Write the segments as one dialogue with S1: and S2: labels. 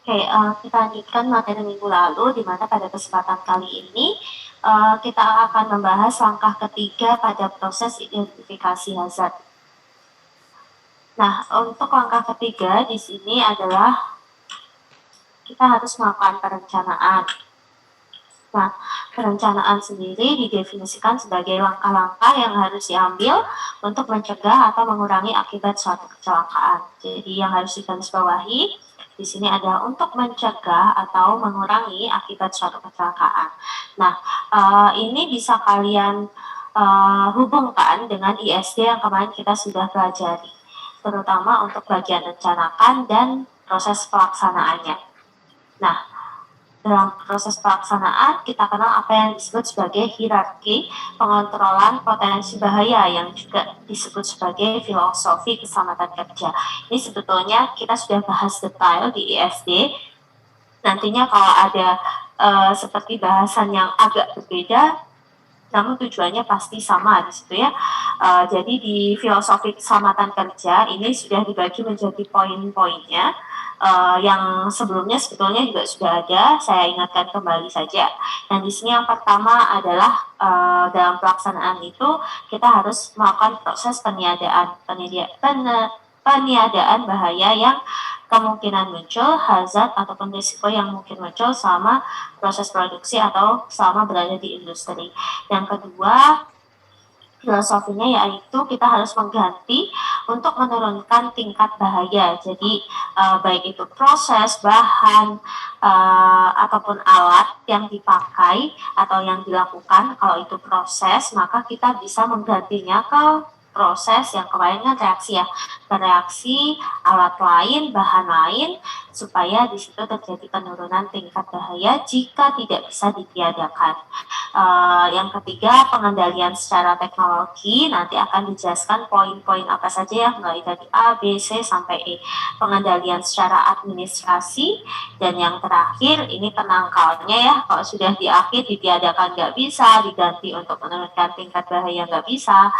S1: Oke, kita lanjutkan materi minggu lalu, di mana pada kesempatan kali ini kita akan membahas langkah ketiga pada proses identifikasi hazard. Nah, untuk langkah ketiga di sini adalah kita harus melakukan perencanaan. Nah, perencanaan sendiri didefinisikan sebagai langkah-langkah yang harus diambil untuk mencegah atau mengurangi akibat suatu kecelakaan. Jadi yang harus digarisbawahi di sini ada untuk mencegah atau mengurangi akibat suatu kecelakaan. Nah, ini bisa kalian hubungkan dengan ISD yang kemarin kita sudah pelajari, terutama untuk bagian rencanakan dan proses pelaksanaannya. Nah, dalam proses pelaksanaan, kita kenal apa yang disebut sebagai hierarki pengontrolan potensi bahaya yang juga disebut sebagai filosofi keselamatan kerja. Ini sebetulnya kita sudah bahas detail di ISD. Nantinya kalau ada seperti bahasan yang agak berbeda, namun tujuannya pasti sama di situ ya. Jadi di filosofi keselamatan kerja ini sudah dibagi menjadi poin-poinnya. Yang sebelumnya sebetulnya juga sudah ada, saya ingatkan kembali saja. Dan di sini yang pertama adalah dalam pelaksanaan itu kita harus melakukan proses peniadaan bahaya yang kemungkinan muncul, hazard ataupun risiko yang mungkin muncul selama proses produksi atau selama berada di industri. Yang kedua, filosofinya yaitu kita harus mengganti untuk menurunkan tingkat bahaya. Jadi baik itu proses, bahan, ataupun alat yang dipakai atau yang dilakukan. Kalau itu proses, maka kita bisa menggantinya ke proses yang kemarin kan reaksi ya, ke reaksi alat lain, bahan lain, supaya di situ terjadi penurunan tingkat bahaya jika tidak bisa ditiadakan. Yang ketiga, pengendalian secara teknologi. Nanti akan dijelaskan poin-poin apa saja ya, mulai dari A, B, C, sampai E. Pengendalian secara administrasi. Dan yang terakhir, ini penangkalnya ya. Kalau sudah di akhir ditiadakan nggak bisa, diganti untuk menurunkan tingkat bahaya nggak bisa,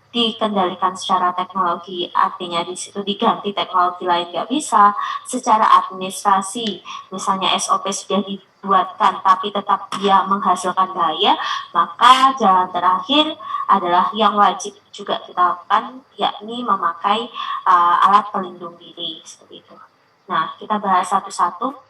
S1: dikendalikan secara teknologi, artinya di situ diganti teknologi lain nggak bisa. Secara administrasi, misalnya SOP sudah dibuatkan tapi tetap dia menghasilkan bahaya, maka jalan terakhir adalah yang wajib juga kita lakukan, yakni memakai alat pelindung diri seperti itu. Nah, kita bahas satu-satu.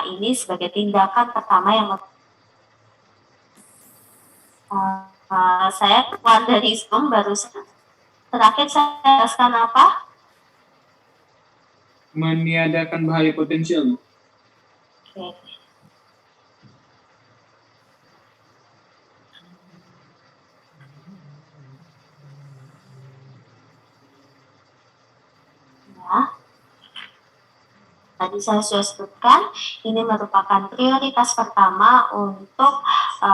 S1: Ini sebagai tindakan pertama yang saya keluar dari Zoom barusan. Terakhir saya jelaskan apa?
S2: Meniadakan bahaya potensial.
S1: Oke. Ya. Tadi saya sudah sebutkan, ini merupakan prioritas pertama untuk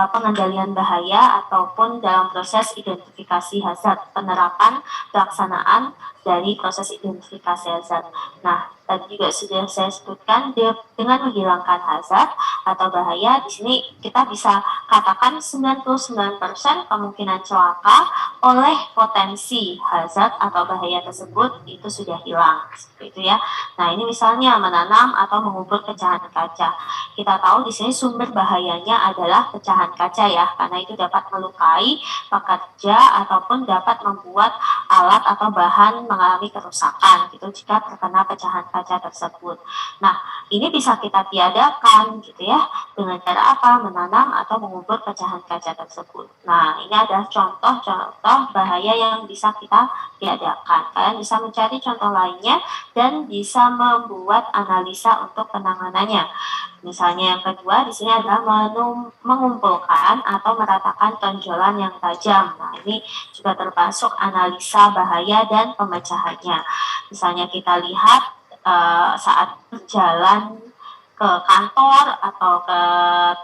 S1: pengendalian bahaya ataupun dalam proses identifikasi hazard, penerapan pelaksanaan dari proses identifikasi hazard. Nah, tadi juga sudah saya sebutkan, dengan menghilangkan hazard atau bahaya, di sini kita bisa katakan 99% kemungkinan celaka oleh potensi hazard atau bahaya tersebut itu sudah hilang, seperti itu ya. Nah, ini misalnya menanam atau mengubur pecahan kaca. Kita tahu di sini sumber bahayanya adalah pecahan kaca ya, karena itu dapat melukai pekerja ataupun dapat membuat alat atau bahan mengalami kerusakan gitu jika terkena pecahan kaca kaca tersebut. Nah, ini bisa kita tiadakan gitu ya, dengan cara apa? Menanam atau mengubur pecahan kaca tersebut. Nah, ini adalah contoh-contoh bahaya yang bisa kita tiadakan. Kalian bisa mencari contoh lainnya dan bisa membuat analisa untuk penanganannya. Misalnya yang kedua di sini adalah mengumpulkan atau meratakan tonjolan yang tajam. Nah, ini juga termasuk analisa bahaya dan pemecahannya. Misalnya kita lihat saat berjalan ke kantor atau ke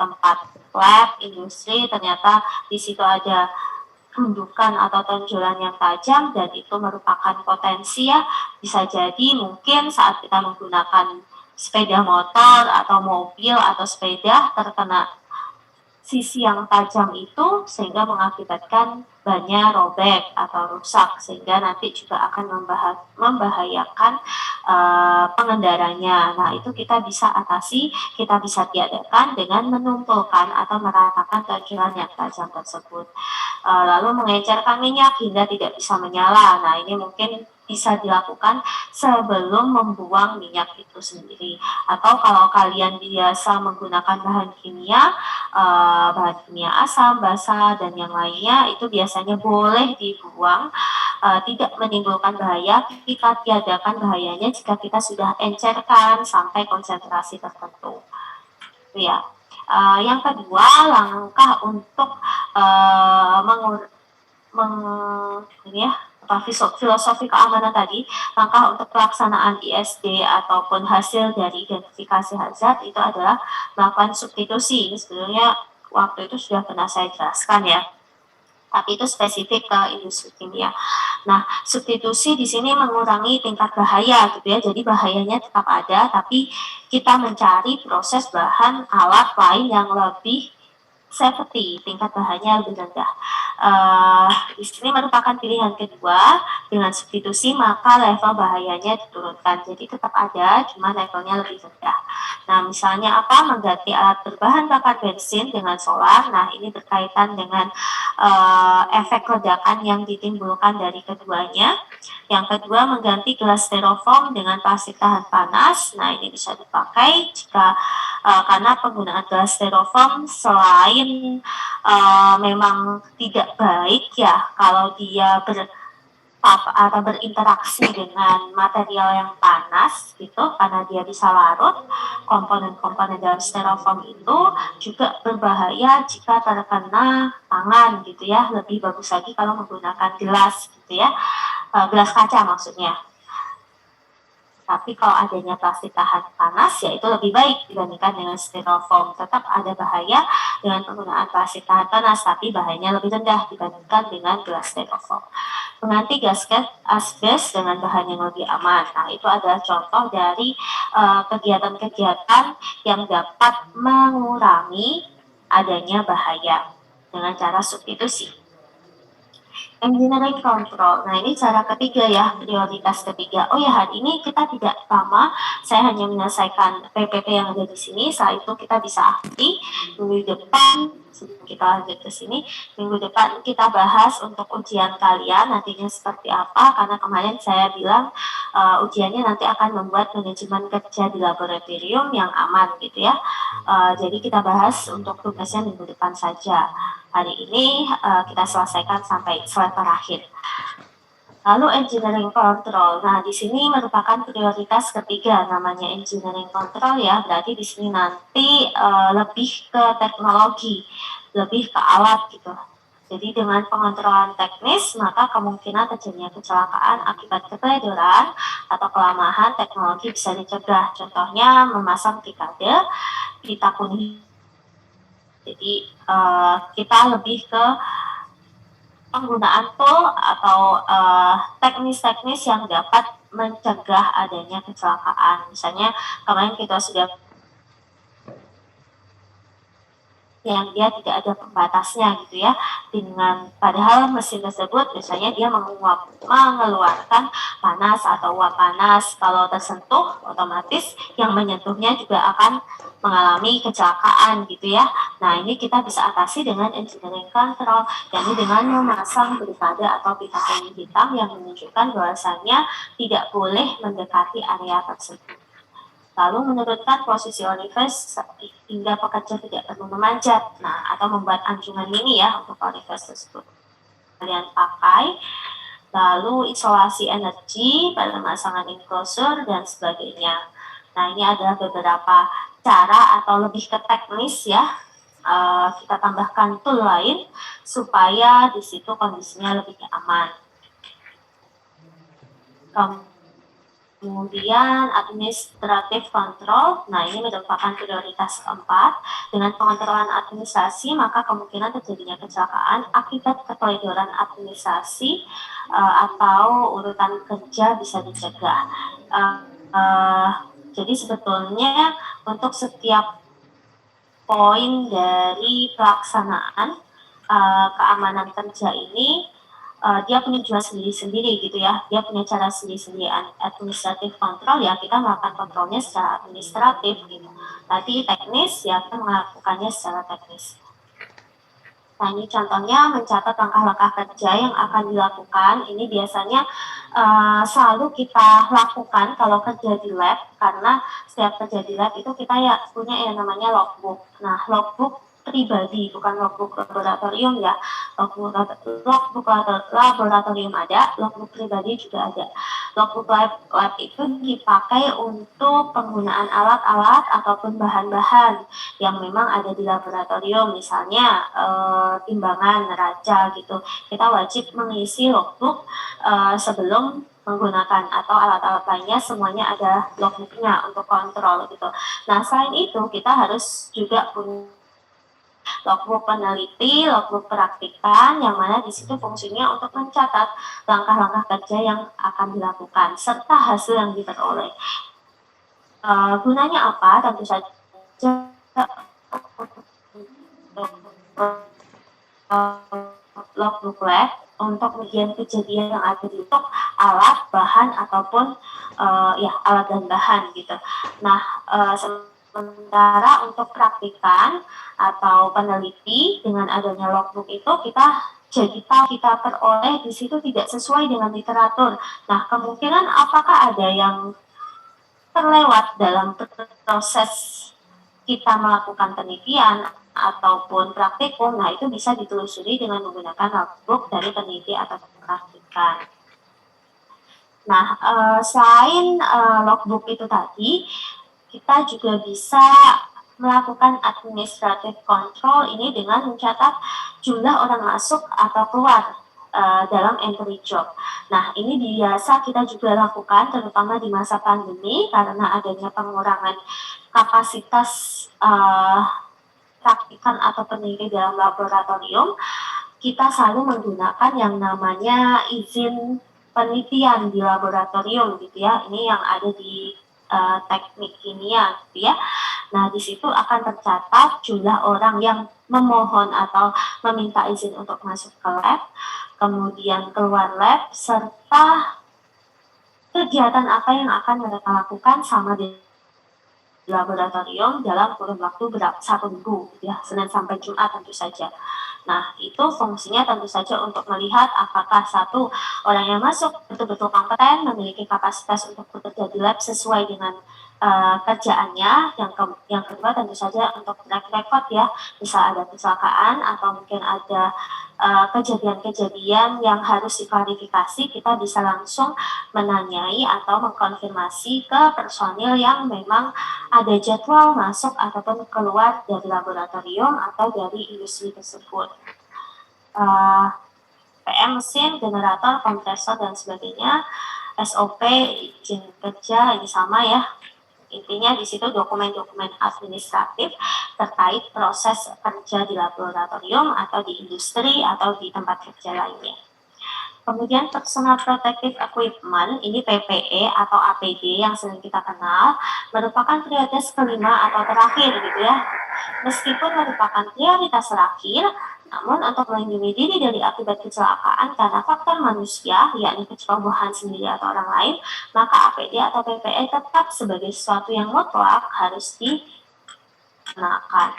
S1: tempat lab, industri, ternyata di situ ada gundukan atau tonjolan yang tajam dan itu merupakan potensi ya, bisa jadi mungkin saat kita menggunakan sepeda motor atau mobil atau sepeda terkena sisi yang tajam itu sehingga mengakibatkan bannya robek atau rusak sehingga nanti juga akan membahayakan pengendaranya. Nah, itu kita bisa atasi, kita bisa tiadakan dengan menumpulkan atau meratakan tonjolan yang tajam tersebut. Lalu mengecerkan minyak hingga tidak bisa menyala. Nah, ini mungkin bisa dilakukan sebelum membuang minyak itu sendiri. Atau kalau kalian biasa menggunakan bahan kimia asam, basa, dan yang lainnya, itu biasanya boleh dibuang, tidak menimbulkan bahaya. Kita tiadakan bahayanya jika kita sudah encerkan sampai konsentrasi tertentu. Ya. Yang kedua, langkah untuk filosofi keamanan tadi, langkah untuk pelaksanaan ISD ataupun hasil dari identifikasi hazard itu adalah melakukan substitusi. Ini sebenarnya waktu itu sudah pernah saya jelaskan ya, tapi itu spesifik ke industri kimia. Nah, substitusi di sini mengurangi tingkat bahaya gitu ya, jadi bahayanya tetap ada, tapi kita mencari proses bahan alat lain yang lebih safety, tingkat bahayanya lebih rendah. Di sini merupakan pilihan kedua, dengan substitusi maka level bahayanya diturunkan, jadi tetap ada, cuma levelnya lebih rendah. Nah, misalnya apa? Mengganti alat berbahan bakar bensin dengan solar. Nah, ini berkaitan dengan efek ledakan yang ditimbulkan dari keduanya. Yang kedua, mengganti gelas styrofoam dengan plastik tahan panas. Nah, ini bisa dipakai jika karena penggunaan gelas styrofoam selain memang tidak baik ya kalau dia atau berinteraksi dengan material yang panas gitu, karena dia bisa larut, komponen-komponen dalam styrofoam itu juga berbahaya jika terkena tangan gitu ya. Lebih bagus lagi kalau menggunakan gelas gitu ya, gelas kaca maksudnya. Tapi kalau adanya plastik tahan panas ya itu lebih baik dibandingkan dengan styrofoam. Tetap ada bahaya dengan penggunaan plastik tahan panas, tapi bahayanya lebih rendah dibandingkan dengan gelas styrofoam. Mengganti gasket asbes dengan bahan yang lebih aman. Nah, itu adalah contoh dari kegiatan-kegiatan yang dapat mengurangi adanya bahaya dengan cara substitusi. Engineering control. Nah, ini cara ketiga ya, prioritas ketiga. Oh ya, hari ini kita tidak lama, saya hanya menyelesaikan PPT yang ada di sini. Setelah itu kita bisa akhiri minggu depan. Sebelum kita lanjut ke sini, minggu depan kita bahas untuk ujian kalian nantinya seperti apa. Karena kemarin saya bilang ujiannya nanti akan membuat manajemen kerja di laboratorium yang aman gitu ya. Jadi kita bahas untuk tugasnya minggu depan saja. Hari ini kita selesaikan sampai slide terakhir. Lalu engineering control. Nah, di sini merupakan prioritas ketiga, namanya engineering control ya. Berarti di sini nanti lebih ke teknologi, lebih ke alat gitu. Jadi dengan pengontrolan teknis, maka kemungkinan terjadinya kecelakaan akibat keteledoran atau kelemahan teknologi bisa dicegah. Contohnya memasang trikade, pita kuning. Jadi kita lebih ke penggunaan tool atau teknis-teknis yang dapat mencegah adanya kecelakaan. Misalnya kemarin kita sudah yang dia tidak ada pembatasnya gitu ya. Dengan padahal mesin tersebut biasanya dia mengeluarkan panas atau uap panas. Kalau tersentuh otomatis yang menyentuhnya juga akan mengalami kecelakaan gitu ya. Nah, ini kita bisa atasi dengan engineering control, yakni dengan memasang brikade atau pita kuning hitam yang menunjukkan bahwasanya tidak boleh mendekati area tersebut. Lalu menurunkan posisi Olivers hingga pekerja tidak perlu memanjat. Nah, atau membuat anjungan ini ya untuk Olivers tersebut. Kalian pakai. Lalu isolasi energi pada pemasangan enclosure dan sebagainya. Nah, ini adalah beberapa cara atau lebih ke teknis ya. Kita tambahkan tool lain supaya di situ kondisinya lebih aman. Kemudian administratif control, nah ini merupakan prioritas keempat. Dengan pengontrolan administrasi, maka kemungkinan terjadinya kecelakaan akibat keteledoran administrasi atau urutan kerja bisa dicegah. Jadi sebetulnya untuk setiap poin dari pelaksanaan keamanan kerja ini, dia punya jual sendiri-sendiri gitu ya, dia punya cara sendiri-sendiri. Administratif kontrol ya kita melakukan kontrolnya secara administratif gitu. Tadi teknis ya kita melakukannya secara teknis. Nah, ini contohnya mencatat langkah-langkah kerja yang akan dilakukan. Ini biasanya selalu kita lakukan kalau kerja di lab, karena setiap kerja di lab itu kita ya punya yang namanya logbook. Nah, logbook pribadi, bukan logbook laboratorium ya. Logbook laboratorium ada, logbook pribadi juga ada. Logbook lab itu dipakai untuk penggunaan alat-alat ataupun bahan-bahan yang memang ada di laboratorium, misalnya timbangan neraca gitu. Kita wajib mengisi logbook sebelum menggunakan, atau alat-alat lainnya semuanya ada logbooknya untuk kontrol gitu. Nah, selain itu kita harus juga punya logbook peneliti, logbook praktikan, yang mana di situ fungsinya untuk mencatat langkah-langkah kerja yang akan dilakukan serta hasil yang diperoleh. Gunanya apa? Tentu saja logbook lab untuk kejadian yang ada di untuk alat, bahan ataupun ya alat dan bahan gitu. Nah, sementara untuk praktikan atau peneliti dengan adanya logbook itu kita jadi tahu kita peroleh di situ tidak sesuai dengan literatur. Nah, kemungkinan apakah ada yang terlewat dalam proses kita melakukan penelitian ataupun praktikum, nah itu bisa ditelusuri dengan menggunakan logbook dari peneliti atau praktikan. Nah, selain logbook itu tadi, kita juga bisa melakukan administrative control ini dengan mencatat jumlah orang masuk atau keluar dalam entry job. Nah, ini biasa kita juga lakukan terutama di masa pandemi karena adanya pengurangan kapasitas praktikan atau peneliti dalam laboratorium. Kita selalu menggunakan yang namanya izin penelitian di laboratorium gitu ya. Ini yang ada di teknik kimia gitu ya. Nah, di situ akan tercatat jumlah orang yang memohon atau meminta izin untuk masuk ke lab, kemudian keluar lab, serta kegiatan apa yang akan mereka lakukan sama di laboratorium dalam kurun waktu 1 minggu ya, Senin sampai Jumat tentu saja. Nah, itu fungsinya tentu saja untuk melihat apakah satu orang yang masuk betul-betul kompeten, memiliki kapasitas untuk bekerja di lab sesuai dengan kerjaannya. Yang kedua tentu saja untuk track record ya, bisa ada kecelakaan atau mungkin ada kejadian-kejadian yang harus diklarifikasi, kita bisa langsung menanyai atau mengkonfirmasi ke personil yang memang ada jadwal masuk ataupun keluar dari laboratorium atau dari industri tersebut. PM mesin, generator, kompresor, dan sebagainya. SOP, izin kerja, ini sama ya. Intinya di situ dokumen-dokumen administratif terkait proses kerja di laboratorium atau di industri atau di tempat kerja lainnya. Kemudian personal protective equipment, ini PPE atau APD yang sering kita kenal, merupakan prioritas kelima atau terakhir gitu ya. Meskipun merupakan prioritas terakhir, namun untuk melindungi diri dari akibat kecelakaan karena faktor manusia, yakni kecerobohan sendiri atau orang lain, maka APD atau PPE tetap sebagai sesuatu yang mutlak harus dikenakan.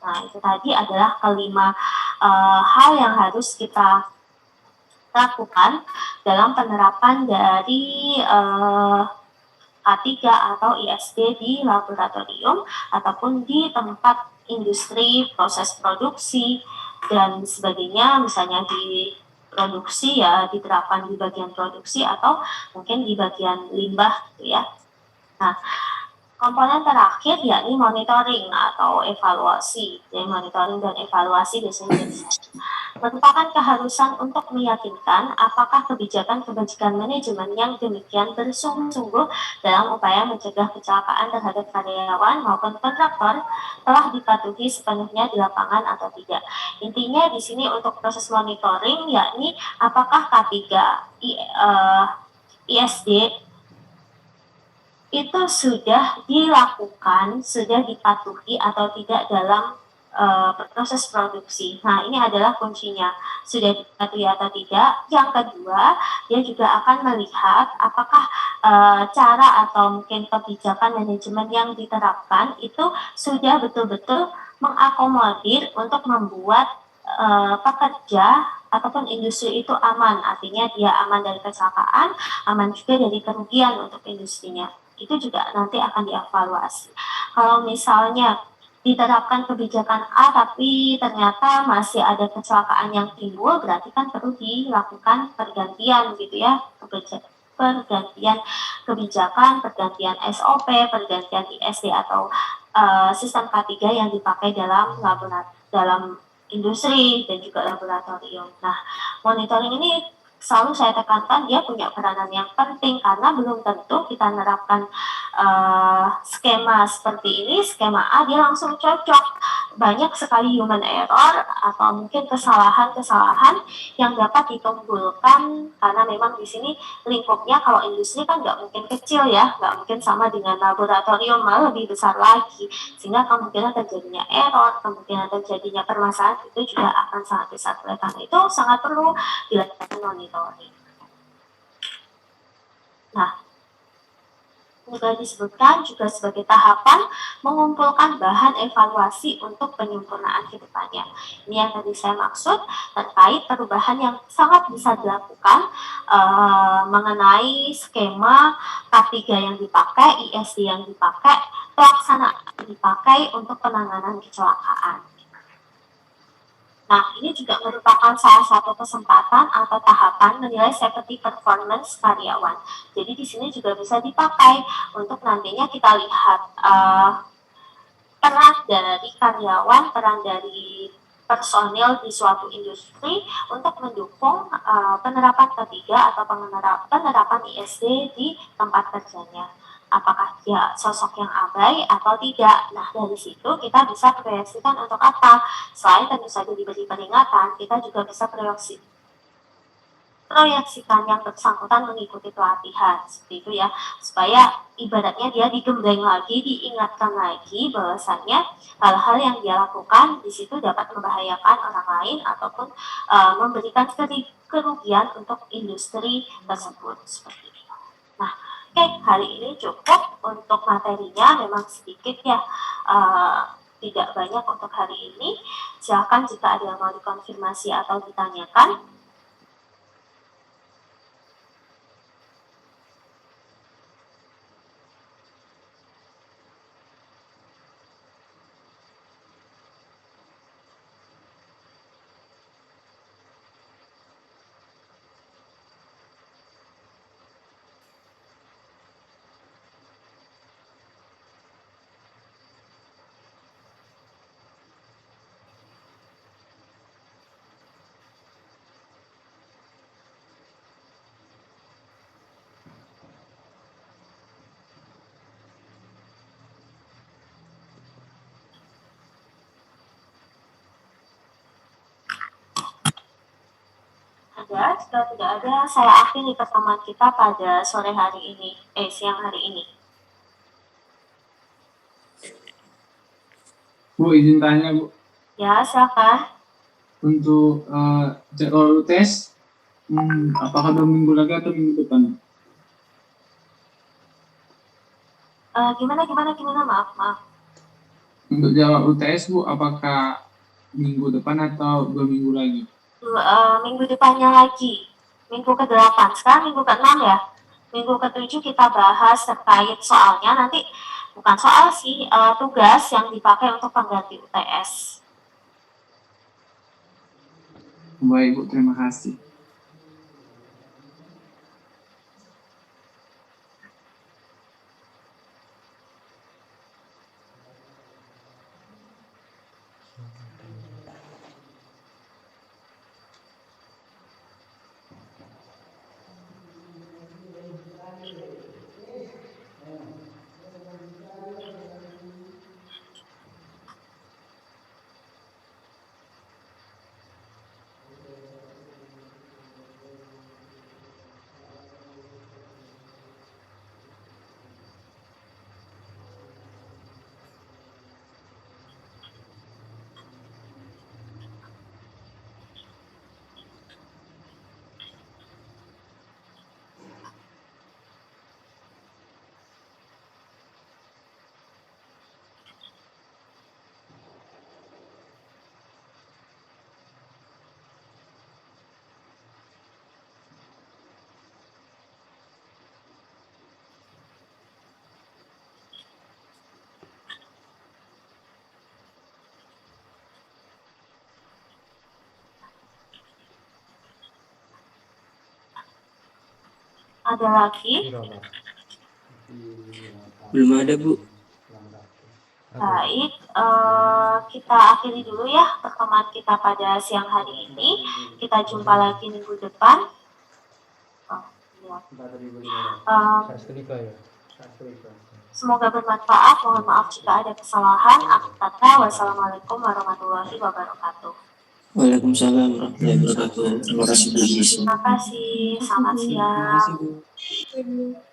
S1: Nah, itu tadi adalah kelima hal yang harus kita lakukan dalam penerapan dari K3 atau ISD di laboratorium ataupun di tempat industri, proses produksi, dan sebagainya, misalnya di produksi ya diterapkan di bagian produksi atau mungkin di bagian limbah gitu ya. Nah, komponen terakhir yakni monitoring atau evaluasi. Jadi monitoring dan evaluasi biasanya merupakan keharusan untuk meyakinkan apakah kebijakan manajemen yang demikian bersungguh-sungguh dalam upaya mencegah kecelakaan terhadap karyawan maupun kontraktor telah dipatuhi sepenuhnya di lapangan atau tidak. Intinya di sini untuk proses monitoring yakni apakah K3 ISD itu sudah dilakukan, sudah dipatuhi atau tidak dalam proses produksi. Nah, ini adalah kuncinya. Sudah dipatuhi atau tidak. Yang kedua, dia juga akan melihat apakah cara atau mungkin kebijakan manajemen yang diterapkan itu sudah betul-betul mengakomodir untuk membuat pekerja ataupun industri itu aman. Artinya dia aman dari kecelakaan, aman juga dari kerugian untuk industrinya. Itu juga nanti akan dievaluasi. Kalau misalnya diterapkan kebijakan A tapi ternyata masih ada kecelakaan yang timbul, berarti kan perlu dilakukan pergantian gitu ya, pergantian kebijakan, pergantian SOP, pergantian ISD atau sistem K3 yang dipakai dalam industri dan juga laboratorium. Nah, monitoring ini selalu saya tekankan dia punya peranan yang penting karena belum tentu kita menerapkan skema seperti ini, skema A dia langsung cocok. Banyak sekali human error atau mungkin kesalahan-kesalahan yang dapat ditimbulkan karena memang di sini lingkupnya kalau industri kan nggak mungkin kecil ya, nggak mungkin sama dengan laboratorium, malah lebih besar lagi, sehingga kemungkinan terjadinya error, kemungkinan terjadinya permasalahan itu juga akan sangat besar. Oleh karena itu sangat perlu dilakukan monitoring. Nah, juga disebutkan juga sebagai tahapan mengumpulkan bahan evaluasi untuk penyempurnaan ke depannya. Ini yang tadi saya maksud terkait perubahan yang sangat bisa dilakukan mengenai skema K3 yang dipakai, ISD yang dipakai, pelaksanaan yang dipakai untuk penanganan kecelakaan. Nah, ini juga merupakan salah satu kesempatan atau tahapan menilai safety performance karyawan. Jadi di sini juga bisa dipakai untuk nantinya kita lihat peran dari karyawan, peran dari personil di suatu industri untuk mendukung penerapan ketiga atau penerapan ISD di tempat kerjanya. Apakah dia sosok yang abai atau tidak. Nah, dari situ kita bisa proyeksikan untuk apa. Selain tentu saja diberi peringatan, kita juga bisa proyeksikan yang bersangkutan mengikuti pelatihan seperti itu ya, supaya ibaratnya dia digembleng lagi, diingatkan lagi bahwasannya hal-hal yang dia lakukan di situ dapat membahayakan orang lain ataupun memberikan kerugian untuk industri tersebut seperti itu. Nah, oke, hari ini cukup untuk materinya, memang sedikit ya, tidak banyak untuk hari ini. Silakan jika ada yang mau dikonfirmasi atau ditanyakan. Ada, jika tidak ada, saya akhiri pertemuan kita pada sore hari ini, siang hari ini.
S2: Bu, izin tanya, Bu.
S1: Ya, silakan.
S2: Untuk jadwal UTS, apakah 2 minggu lagi atau minggu depan?
S1: Gimana, maaf.
S2: Untuk jadwal UTS, Bu, apakah minggu depan atau 2 minggu lagi?
S1: Minggu depannya lagi, minggu ke-8, sekarang minggu ke-6 ya. Minggu ke-7 kita bahas terkait soalnya, nanti bukan soal sih, tugas yang dipakai untuk pengganti UTS.
S2: Baik, Bu, terima kasih.
S1: Ada lagi?
S3: Belum ada, Bu.
S1: Baik, kita akhiri dulu ya pertemuan kita pada siang hari ini. Kita jumpa lagi minggu depan. Semoga bermanfaat. Mohon maaf jika ada kesalahan. Akhir kata, wassalamualaikum warahmatullahi wabarakatuh.
S3: Waalaikumsalam warahmatullahi wabarakatuh. Terima kasih, Bu.
S1: Terima kasih. Selamat siang.
S3: Terima kasih, Bu.